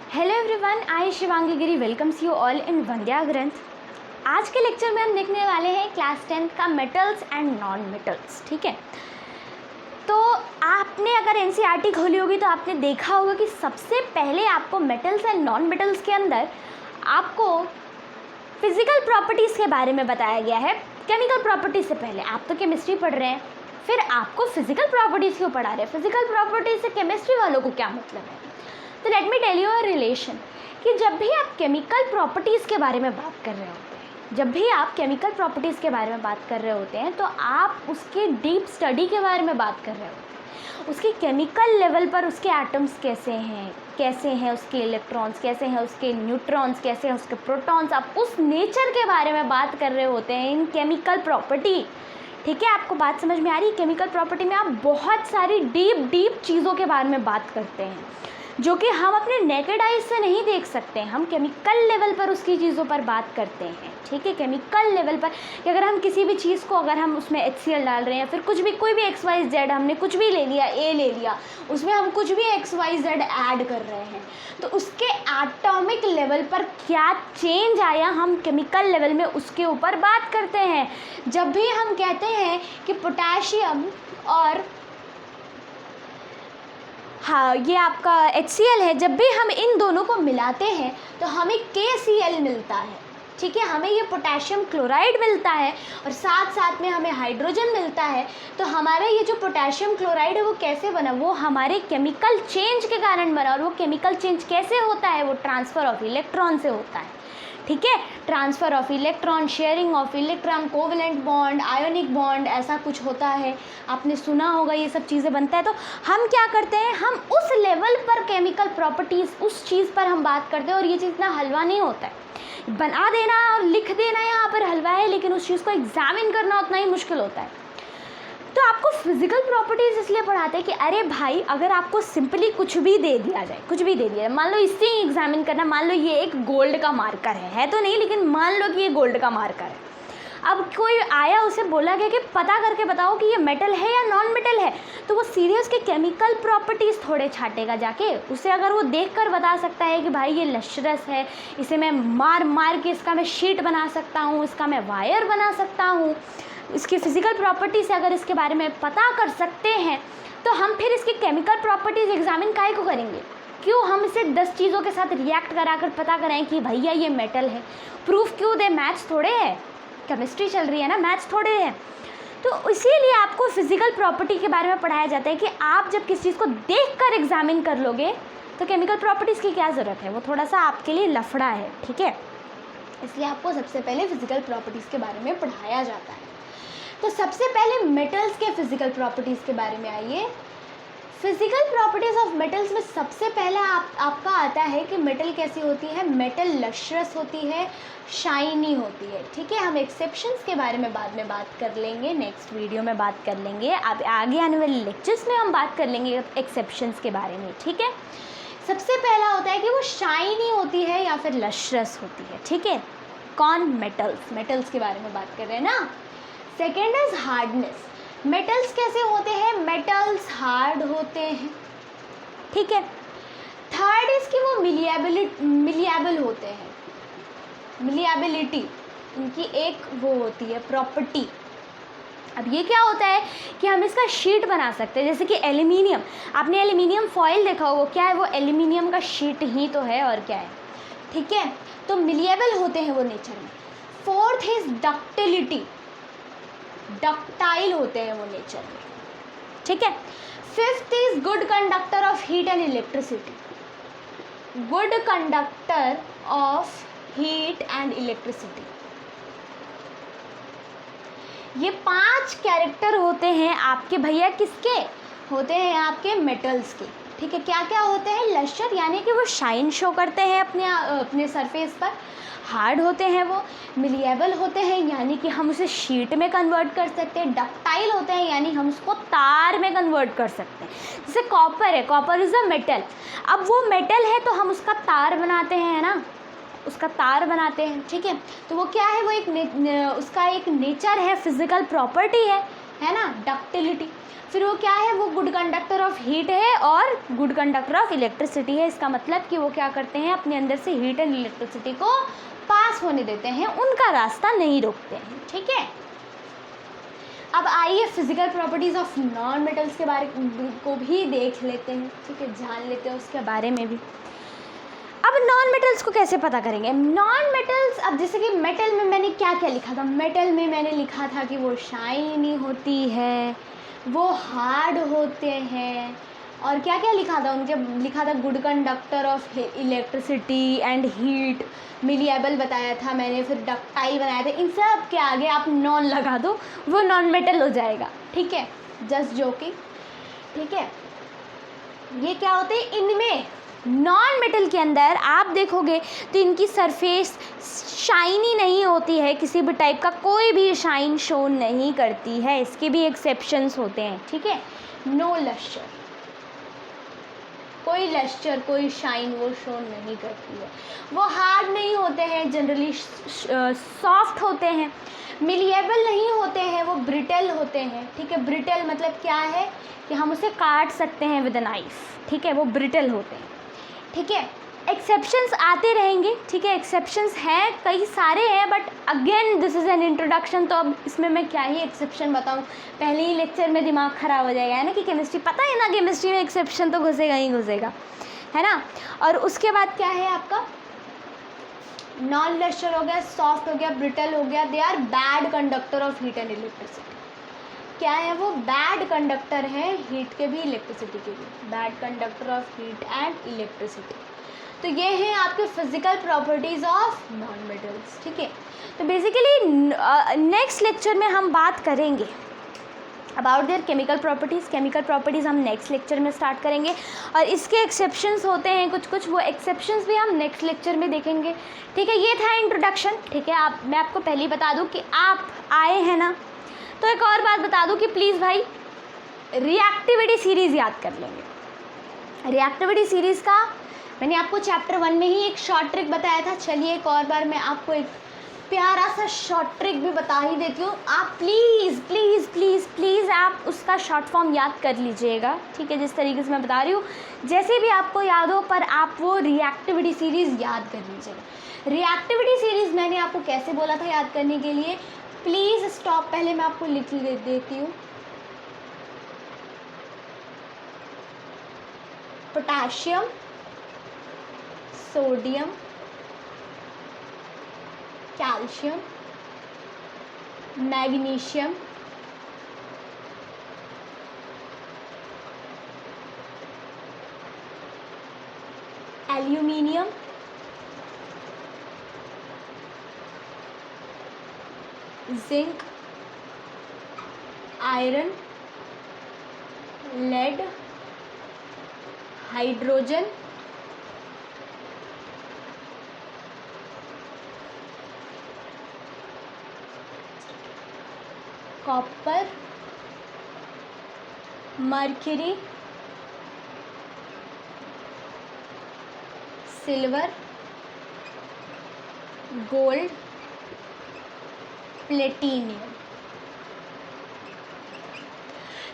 Hello everyone, I Shivangi Giri welcomes you all in Vandya Granth. आज के lecture में हम देखने वाले हैं क्लास 10 का मेटल्स एंड नॉन मेटल्स। ठीक है, तो आपने अगर एनसीईआरटी खोली होगी तो आपने देखा होगा कि सबसे पहले आपको मेटल्स एंड नॉन मेटल्स के अंदर आपको फिजिकल प्रॉपर्टीज़ के बारे में बताया गया है। केमिकल प्रॉपर्टीज़ से पहले आप तो केमिस्ट्री पढ़ रहे हैं, फिर आपको फिजिकल प्रॉपर्टीज़ क्यों पढ़ा रहे हैं? फिजिकल प्रॉपर्टीज़ से केमिस्ट्री वालों को क्या मतलब है? तो let me tell you a relation कि जब भी आप केमिकल प्रॉपर्टीज़ के बारे में बात कर रहे होते हैं, जब भी आप केमिकल प्रॉपर्टीज़ के बारे में बात कर रहे होते हैं तो आप उसके डीप स्टडी के बारे में बात कर रहे होते हैं। उसके केमिकल लेवल पर उसके एटम्स कैसे हैं उसके इलेक्ट्रॉन्स, कैसे हैं उसके न्यूट्रॉन्स, कैसे हैं उसके प्रोटॉन्स, आप उस नेचर के बारे में बात कर रहे होते हैं इन केमिकल प्रॉपर्टी। ठीक है, आपको बात समझ में आ रही है? केमिकल प्रॉपर्टी में आप बहुत सारी डीप चीज़ों के बारे में बात करते हैं जो कि हम अपने नेकेड आइज से नहीं देख सकते हैं। हम केमिकल लेवल पर उसकी चीज़ों पर बात करते हैं। ठीक है, केमिकल लेवल पर कि अगर हम किसी भी चीज़ को, अगर हम उसमें HCl डाल रहे हैं या फिर कुछ भी, कोई भी XYZ, हमने कुछ भी ले लिया, A ले लिया, उसमें हम कुछ भी XYZ ऐड कर रहे हैं तो उसके एटॉमिक लेवल पर क्या चेंज आया, हम केमिकल लेवल में उसके ऊपर बात करते हैं। जब भी हम कहते हैं कि पोटेशियम और हाँ ये आपका HCl है, जब भी हम इन दोनों को मिलाते हैं तो हमें KCl मिलता है। ठीक है, हमें ये पोटेशियम क्लोराइड मिलता है और साथ साथ में हमें हाइड्रोजन मिलता है। तो हमारा ये जो पोटेशियम क्लोराइड है वो कैसे बना? वो हमारे केमिकल चेंज के कारण बना। और वो केमिकल चेंज कैसे होता है? वो ट्रांसफ़र ऑफ इलेक्ट्रॉन से होता है। ठीक है, transfer of electron, sharing of electron, covalent bond, ionic bond, ऐसा कुछ होता है, आपने सुना होगा, ये सब चीज़ें बनता है। तो हम क्या करते हैं, हम उस लेवल पर केमिकल प्रॉपर्टीज़, उस चीज़ पर हम बात करते हैं। और ये चीज़ इतना हलवा नहीं होता है, बना देना और लिख देना यहाँ पर हलवा है, लेकिन उस चीज़ को एग्जामिन करना उतना ही मुश्किल होता है। तो आपको फिजिकल प्रॉपर्टीज़ इसलिए पढ़ाते हैं कि अरे भाई, अगर आपको सिंपली कुछ भी दे दिया जाए, कुछ भी दे दिया जाए, मान लो इससे ही एग्जामिन करना, मान लो ये एक गोल्ड का मार्कर है तो नहीं, लेकिन मान लो कि ये गोल्ड का मार्कर है। अब कोई आया, उसे बोला गया कि पता करके बताओ कि ये मेटल है या नॉन मेटल है, तो वो सीधे उसके केमिकल प्रॉपर्टीज़ थोड़े छाटेगा जाके। उसे अगर वो देखकर बता सकता है कि भाई ये लश्रस है, इसे मैं मार के इसका मैं शीट बना सकता हूँ, इसका मैं वायर बना सकता हूँ, इसकी फ़िज़िकल प्रॉपर्टी से अगर इसके बारे में पता कर सकते हैं, तो हम फिर इसकी केमिकल प्रॉपर्टीज़ एग्जामिन काहे को करेंगे? क्यों हम इसे 10 चीज़ों के साथ रिएक्ट कराकर पता कराएं कि भैया ये मेटल है? प्रूफ क्यों दे? मैथ्स थोड़े है, केमिस्ट्री चल रही है ना, मैथ्स थोड़े है। तो इसीलिए आपको फिज़िकल प्रॉपर्टी के बारे में पढ़ाया जाता है कि आप जब किसी चीज़ को देख कर एग्जामिन कर लोगे तो केमिकल प्रॉपर्टीज़ की क्या ज़रूरत है, वो थोड़ा सा आपके लिए लफड़ा है। ठीक है, इसलिए आपको सबसे पहले फिज़िकल प्रॉपर्टीज़ के बारे में पढ़ाया जाता है। तो सबसे पहले मेटल्स के फिजिकल प्रॉपर्टीज़ के बारे में आइए। फिजिकल प्रॉपर्टीज़ ऑफ मेटल्स में सबसे पहला आपका आता है कि मेटल कैसी होती है? मेटल लश्रस होती है, शाइनी होती है। ठीक है, हम एक्सेप्शंस के बारे में बाद में बात कर लेंगे, नेक्स्ट वीडियो में बात कर लेंगे, अब आगे आने वाले लेक्चर्स में हम बात कर लेंगे एक्सेप्शंस के बारे में। ठीक है, सबसे पहला होता है कि वो शाइनी होती है या फिर लश्रस होती है। ठीक है, कौन? मेटल्स के बारे में बात कर रहे हैं ना। Second is hardness. मेटल्स कैसे होते हैं? मेटल्स हार्ड होते हैं। ठीक है, थर्ड इज कि वो मिलिएबल होते हैं। मिलिएबिलिटी उनकी एक वो होती है प्रॉपर्टी। अब ये क्या होता है कि हम इसका शीट बना सकते हैं, जैसे कि एल्यूमिनियम। आपने एल्यूमिनियम फॉयल देखा होगा, क्या है वो? एल्यूमिनियम का शीट ही तो है, और क्या है? ठीक है, तो मिलिएबल होते हैं वो नेचर में। फोर्थ इज डक्टिलिटी, डक्टाइल होते हैं वो नेचर में। ठीक है, fifth is good conductor of heat and electricity, good conductor of heat and electricity. ये 5 कैरेक्टर होते हैं आपके भैया, किसके होते हैं? आपके मेटल्स के। ठीक है, क्या क्या होते हैं? लश्यर यानी कि वो शाइन शो करते हैं अपने सरफेस पर। हार्ड होते हैं वो। मिलिएबल होते हैं यानी कि हम उसे शीट में कन्वर्ट कर सकते हैं। डक्टाइल होते हैं यानी हम उसको तार में कन्वर्ट कर सकते हैं। जैसे कॉपर है, कॉपर इज़ अ मेटल। अब वो मेटल है तो हम उसका तार बनाते हैं ना, उसका तार बनाते हैं। ठीक है, तो वो क्या है? वो उसका एक नेचर है, फिजिकल प्रॉपर्टी है है ना, डक्टिलिटी। फिर वो क्या है, वो गुड कंडक्टर ऑफ हीट है और गुड कंडक्टर ऑफ इलेक्ट्रिसिटी है। इसका मतलब कि वो क्या करते हैं, अपने अंदर से हीट एंड इलेक्ट्रिसिटी को पास होने देते हैं, उनका रास्ता नहीं रोकते हैं। ठीक है, अब आइए physical properties of non metals के बारे को भी देख लेते हैं। ठीक है, जान लेते हैं उसके बारे में भी। अब नॉन मेटल्स को कैसे पता करेंगे। नॉन मेटल्स, अब जैसे कि मेटल में मैंने क्या क्या लिखा था, मेटल में मैंने लिखा था कि वो शाइनी होती है, वो हार्ड होते हैं, और क्या क्या लिखा था उनके, लिखा था good conductor of electricity and heat, malleable बताया था मैंने, फिर डक्टाइल बनाया था। इन सब के आगे आप नॉन लगा दो, वो नॉन मेटल हो जाएगा। ठीक है, जस्ट जोकिंग। ठीक है, ये क्या होते हैं, इनमें नॉन मेटल के अंदर आप देखोगे तो इनकी सरफेस शाइनी नहीं होती है, किसी भी टाइप का कोई भी शाइन शो नहीं करती है। इसके भी एक्सेप्शंस होते हैं। ठीक है, नो लस्टर, कोई लस्टर, कोई शाइन वो शो नहीं करती है। वो हार्ड नहीं होते हैं, जनरली सॉफ्ट होते हैं। मिलिएबल नहीं होते हैं, वो ब्रिटल होते हैं। ठीक है, ब्रिटल मतलब क्या है कि हम उसे काट सकते हैं विद अ नाइफ। ठीक है, वो ब्रिटल होते हैं। ठीक है, एक्सेप्शंस आते रहेंगे। ठीक है, एक्सेप्शंस हैं, कई सारे हैं, but again this is an introduction, तो अब इसमें मैं क्या ही एक्सेप्शन बताऊं, पहले ही लेक्चर में दिमाग ख़राब हो जाएगा, है ना, कि केमिस्ट्री, पता है ना केमिस्ट्री में एक्सेप्शन तो घुसेगा ही घुसेगा, है ना। और उसके बाद क्या है आपका, नॉन लस्टर हो गया, सॉफ्ट हो गया, ब्रिटल हो गया, they are bad conductor of heat and electricity. क्या है, वो बैड कंडक्टर है हीट के भी इलेक्ट्रिसिटी के भी, bad conductor of heat and electricity. तो ये हैं आपके physical properties of non metals. ठीक है, तो बेसिकली नेक्स्ट लेक्चर में हम बात करेंगे about their chemical properties. Chemical properties हम नेक्स्ट लेक्चर में स्टार्ट करेंगे, और इसके एक्सेप्शंस होते हैं कुछ कुछ, वो एक्सेप्शंस भी हम नेक्स्ट लेक्चर में देखेंगे। ठीक है, ये था इंट्रोडक्शन। ठीक है, मैं आपको पहले ही बता दूं कि आप आए हैं ना, तो एक और बात बता दूं कि प्लीज़ भाई रिएक्टिविटी सीरीज़ याद कर लेंगे। रिएक्टिविटी सीरीज़ का मैंने आपको चैप्टर 1 में ही एक शॉर्ट ट्रिक बताया था। चलिए एक और बार मैं आपको एक प्यारा सा शॉर्ट ट्रिक भी बता ही देती हूँ। आप प्लीज़ प्लीज़ प्लीज़ प्लीज़ आप उसका शॉर्ट फॉर्म याद कर लीजिएगा। ठीक है, जिस तरीके से मैं बता रही हूँ, जैसे भी आपको याद हो, पर आप वो रिएक्टिविटी सीरीज़ याद कर लीजिएगा। रिएक्टिविटी सीरीज़ मैंने आपको कैसे बोला था याद करने के लिए, प्लीज़ स्टॉप, पहले मैं आपको लिख देती हूँ। Potassium, sodium, calcium, magnesium, aluminium, zinc, iron, lead, hydrogen, copper, mercury, silver, gold, platinum.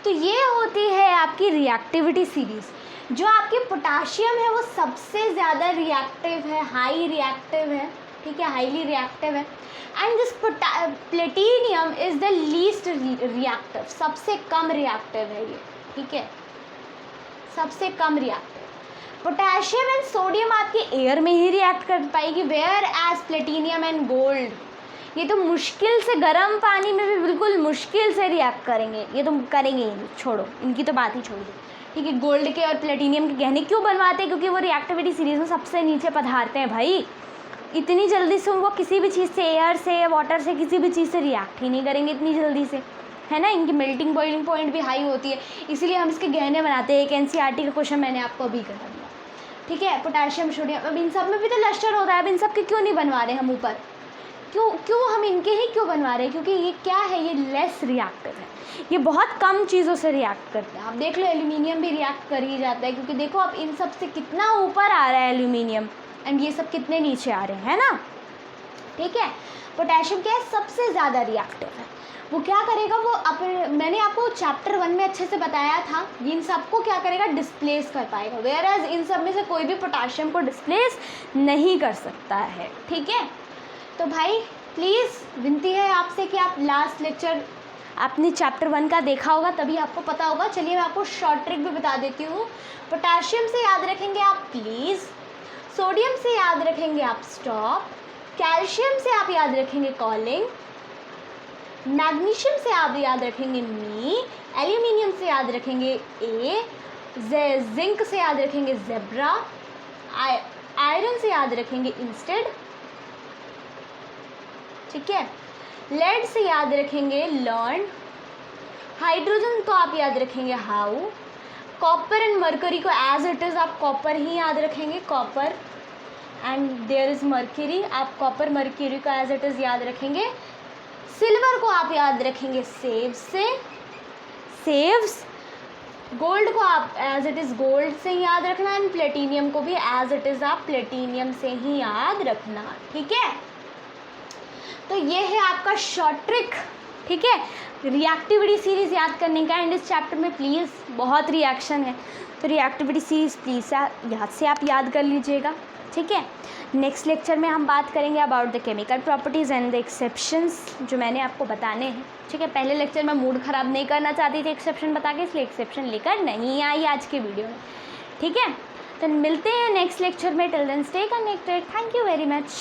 तो ये होती है आपकी रिएक्टिविटी सीरीज़। जो आपकी पोटाशियम है वो सबसे ज़्यादा रिएक्टिव है, हाई रिएक्टिव है। ठीक है, हाईली रिएक्टिव है। And this platinum is the least reactive, सबसे कम रिएक्टिव है ये। ठीक है, सबसे कम रिएक्टिव। पोटेशियम एंड सोडियम आपकी एयर में ही रिएक्ट कर पाएगी, whereas platinum and gold ये तो मुश्किल से, गर्म पानी में भी बिल्कुल मुश्किल से रिएक्ट करेंगे, ये तो करेंगे ही नहीं, छोड़ो इनकी तो बात ही छोड़ दो। ठीक है, गोल्ड के और प्लेटिनियम के गहने क्यों बनवाते हैं, क्योंकि वो रिएक्टिविटी सीरीज में सबसे नीचे पधारते हैं भाई। इतनी जल्दी से वो किसी भी चीज़ से, एयर से, वाटर से, किसी भी चीज़ से रिएक्ट ही नहीं करेंगे इतनी जल्दी से, है ना। इनकी मेल्टिंग बॉइलिंग पॉइंट भी हाई होती है, इसलिए हम इसके गहने बनाते हैं। एक एनसीईआरटी का क्वेश्चन मैंने आपको अभी करा दिया। ठीक है, पोटेशियम, सोडियम, अब इन सब में भी तो लस्टर होता है, अब इन सब के क्यों नहीं बनवा रहे हम ऊपर, क्यों हम इनके ही क्यों बनवा रहे हैं, क्योंकि ये क्या है, ये लेस रिएक्टिव है, ये बहुत कम चीज़ों से रिएक्ट करते हैं। आप देख लो एल्यूमिनियम भी रिएक्ट कर ही जाता है, क्योंकि देखो आप इन सब से कितना ऊपर आ रहा है एल्यूमिनियम, एंड ये सब कितने नीचे आ रहे हैं, है ना। ठीक है। पोटेशियम क्या है, सबसे ज़्यादा रिएक्टिव है। वो क्या करेगा, वो मैंने आपको चैप्टर 1 में अच्छे से बताया था, इन सबको क्या करेगा, डिस्प्लेस कर पाएगा, वेयर एज इन सब में से कोई भी पोटेशियम को डिस्प्लेस नहीं कर सकता है। ठीक है, तो भाई प्लीज़ विनती है आपसे कि आप लास्ट लेक्चर आपने चैप्टर 1 का देखा होगा, तभी आपको पता होगा। चलिए मैं आपको शॉर्ट ट्रिक भी बता देती हूँ। पोटेशियम से याद रखेंगे आप प्लीज़, सोडियम से याद रखेंगे आप स्टॉप, कैल्शियम से आप याद रखेंगे कॉलिंग, मैग्नीशियम से आप याद रखेंगे मी, एल्यूमिनियम से याद रखेंगे ए, जिंक से याद रखेंगे जेब्रा, आयरन से याद रखेंगे इंस्टेड, ठीक है। लेड से याद रखेंगे लर्न, हाइड्रोजन तो आप याद रखेंगे हाउ, कॉपर एंड मरकरी को एज इट इज़ आप कॉपर ही याद रखेंगे, copper and there is mercury, आप कॉपर मरकरी को एज इट इज़ याद रखेंगे। सिल्वर को आप याद रखेंगे सेव्स से, सेव्स। गोल्ड को आप एज इट इज़ गोल्ड से ही याद रखना, एंड प्लेटिनियम को भी एज इट इज़ आप प्लेटिनियम से ही याद रखना, ठीक है। तो ये है आपका शॉर्ट ट्रिक, ठीक है, रिएक्टिविटी सीरीज़ याद करने का। एंड इस चैप्टर में प्लीज़ बहुत रिएक्शन है, तो रिएक्टिविटी सीरीज़ प्लीज़ याद से आप याद कर लीजिएगा, ठीक है। नेक्स्ट लेक्चर में हम बात करेंगे about the chemical properties and the exceptions, जो मैंने आपको बताने हैं, ठीक है। पहले लेक्चर में मूड ख़राब नहीं करना चाहती थी एक्सेप्शन बता के, इसलिए एक्सेप्शन लेकर नहीं आई आज के वीडियो में, ठीक है। तो मिलते हैं नेक्स्ट लेक्चर में, till then stay connected, thank you very much.